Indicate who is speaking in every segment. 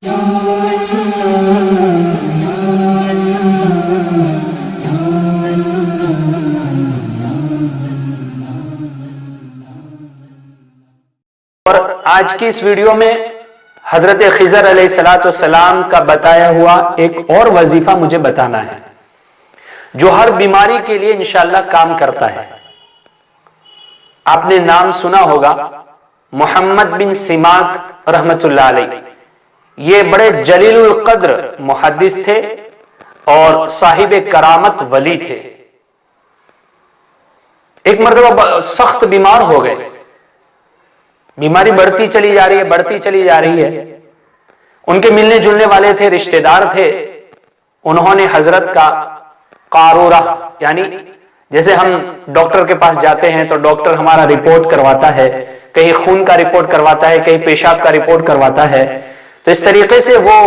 Speaker 1: اور آج کی اس ویڈیو میں حضرت خضر علیہ السلام کا بتایا ہوا ایک اور وظیفہ مجھے بتانا ہے جو ہر بیماری کے لیے انشاءاللہ کام کرتا ہے۔ آپ نے نام سنا ہوگا محمد بن سماک رحمت اللہ علیہ، یہ بڑے جلیل القدر محدث تھے اور صاحب کرامت ولی تھے۔ ایک مرتبہ سخت بیمار ہو گئے، بیماری بڑھتی چلی جا رہی ہے، بڑھتی چلی جا رہی ہے۔ ان کے ملنے جلنے والے تھے، رشتہ دار تھے، انہوں نے حضرت کا قارورہ، یعنی جیسے ہم ڈاکٹر کے پاس جاتے ہیں تو ڈاکٹر ہمارا رپورٹ کرواتا ہے، کہیں خون کا رپورٹ کرواتا ہے، کہیں پیشاب کا رپورٹ کرواتا ہے، تو اس طریقے سے وہ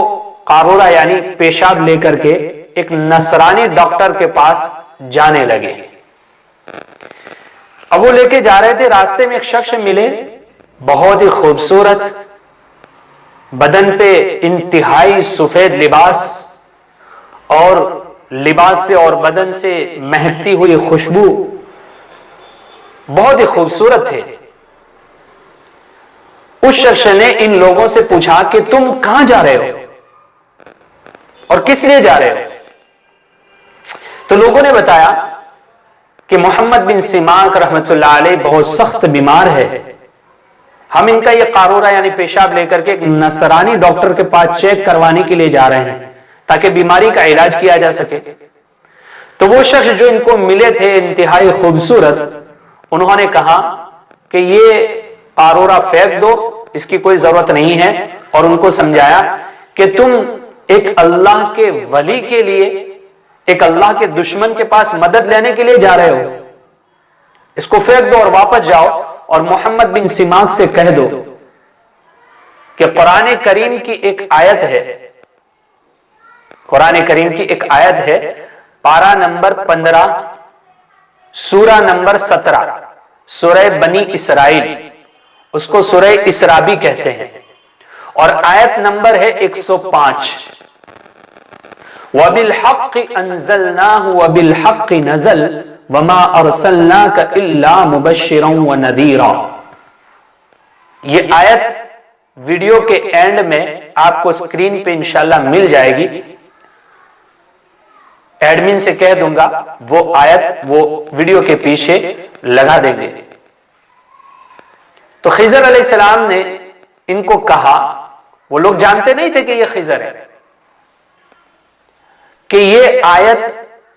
Speaker 1: قارورہ یعنی پیشاب لے کر کے ایک نصرانی ڈاکٹر کے پاس جانے لگے۔ اب وہ لے کے جا رہے تھے، راستے میں ایک شخص ملے، بہت ہی خوبصورت، بدن پہ انتہائی سفید لباس، اور لباس سے اور بدن سے مہکتی ہوئی خوشبو، بہت ہی خوبصورت تھے۔ اس شخص نے ان لوگوں سے پوچھا کہ تم کہاں جا رہے ہو اور کس لیے جا رہے ہو؟ تو لوگوں نے بتایا کہ محمد بن سماک رحمت اللہ علیہ بہت سخت بیمار ہے، ہم ان کا یہ قارورہ یعنی پیشاب لے کر کے ایک نصرانی ڈاکٹر کے پاس چیک کروانے کے لیے جا رہے ہیں تاکہ بیماری کا علاج کیا جا سکے۔ تو وہ شخص جو ان کو ملے تھے انتہائی خوبصورت، انہوں نے کہا کہ یہ قارورہ پھینک دو، اس کی کوئی ضرورت نہیں ہے، اور ان کو سمجھایا کہ تم ایک اللہ کے ولی کے لیے، ایک اللہ کے دشمن کے پاس مدد لینے کے لیے جا رہے ہو، اس کو پھینک دو اور واپس جاؤ، اور محمد بن سماک سے کہہ دو کہ قرآن کریم کی ایک آیت ہے، قرآن کریم کی ایک آیت ہے، پارہ نمبر 15، سورہ نمبر 17، سورہ بنی اسرائیل، اس کو سورہ اسراء بھی کہتے ہیں، اور آیت نمبر ہے 105، وَبِالْحَقِّ أَنزَلْنَاهُ وَبِالْحَقِّ نَزَلَ وَمَا أَرْسَلْنَاكَ إِلَّا مُبَشِّرًا وَنَذِيرًا۔ یہ آیت ویڈیو کے اینڈ میں آپ کو اسکرین پہ انشاءاللہ مل جائے گی، ایڈمن سے کہہ دوں گا وہ آیت وہ ویڈیو کے پیچھے لگا دیں گے۔ تو خضر علیہ السلام نے ان کو کہا، وہ لوگ جانتے نہیں تھے کہ یہ خضر ہے، کہ یہ آیت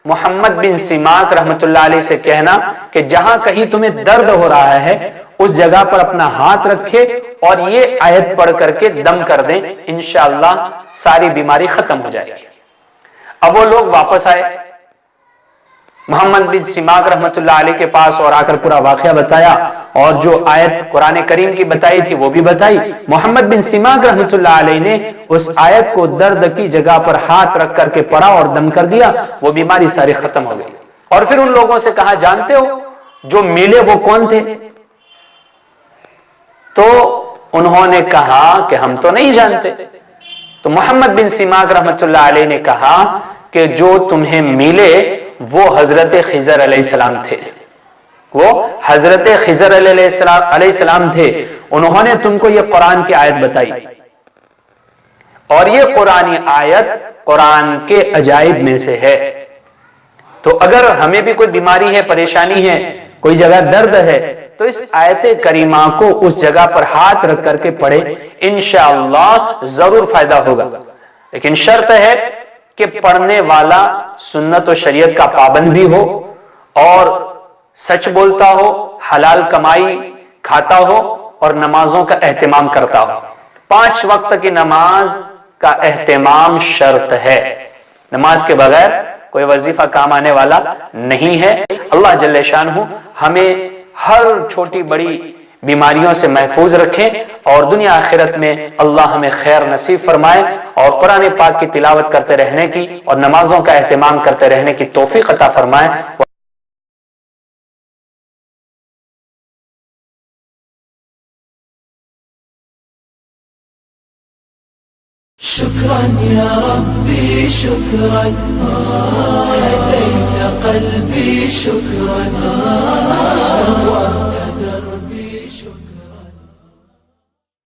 Speaker 1: محمد بن سماک رحمت اللہ علیہ سے کہنا کہ جہاں کہیں تمہیں درد ہو رہا ہے اس جگہ پر اپنا ہاتھ رکھے اور یہ آیت پڑھ کر کے دم کر دیں، انشاءاللہ ساری بیماری ختم ہو جائے گی۔ اب وہ لوگ واپس آئے محمد بن سماک رحمت اللہ علیہ کے پاس، اور آ کر پورا واقعہ بتایا، اور جو آیت قرآن کریم کی بتائی تھی وہ بھی بتائی۔ محمد بن سماک رحمت اللہ علیہ نے اس آیت کو درد کی جگہ پر ہاتھ رکھ کر کے پڑھا اور دم کر دیا، وہ بیماری ساری ختم ہو گئی۔ اور پھر ان لوگوں سے کہا، جانتے ہو جو ملے وہ کون تھے؟ تو انہوں نے کہا کہ ہم تو نہیں جانتے۔ تو محمد بن سماک رحمت اللہ علیہ نے کہا کہ جو تمہیں ملے وہ حضرت خضر علیہ السلام تھے، وہ حضرت خضر علیہ السلام تھے، انہوں نے تم کو یہ قرآن کی آیت بتائی، اور یہ قرآنی آیت قرآن کے عجائب میں سے ہے۔ تو اگر ہمیں بھی کوئی بیماری ہے، پریشانی ہے، کوئی جگہ درد ہے، تو اس آیت کریمہ کو اس جگہ پر ہاتھ رکھ کر کے پڑھے، انشاءاللہ ضرور فائدہ ہوگا۔ لیکن شرط ہے کہ پڑھنے والا سنت و شریعت کا پابند بھی ہو، اور سچ بولتا ہو، حلال کمائی کھاتا ہو، اور نمازوں کا اہتمام کرتا ہو۔ 5 وقت کی نماز کا اہتمام شرط ہے، نماز کے بغیر کوئی وظیفہ کام آنے والا نہیں ہے۔ اللہ جل شانہ ہمیں ہر چھوٹی بڑی بیماریوں سے محفوظ رکھیں، اور دنیا آخرت میں اللہ ہمیں خیر نصیب فرمائے، اور قرآن پاک کی تلاوت کرتے رہنے کی اور نمازوں کا اہتمام کرتے رہنے کی توفیق عطا فرمائے۔
Speaker 2: شكرا يا ربي شكرا، هديت قلبي شكرا.